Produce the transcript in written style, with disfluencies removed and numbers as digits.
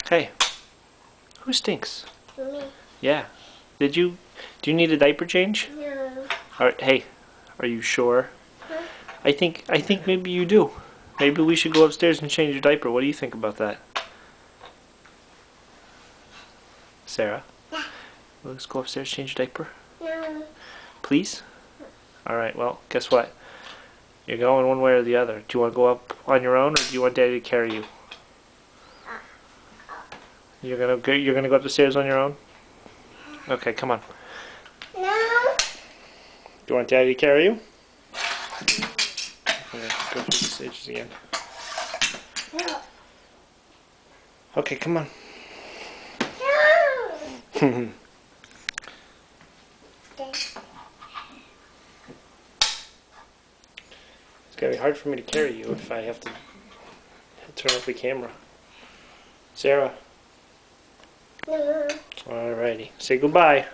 Hey, who stinks? Me. Yeah. Do you need a diaper change? No. Hey, are you sure? Huh? I think maybe you do. Maybe we should go upstairs and change your diaper. What do you think about that? Sarah? Yeah. Let's go upstairs, change your diaper. No. Please? Alright, well, guess what? You're going one way or the other. Do you want to go up on your own, or do you want Daddy to carry you? You're gonna go up the stairs on your own? Okay, come on. No. Do you want Daddy to carry you? Okay, go through the stages again. No. Okay, come on. No. It's gonna be hard for me to carry you if I have to turn off the camera. Sarah. No. Alrighty. Say goodbye.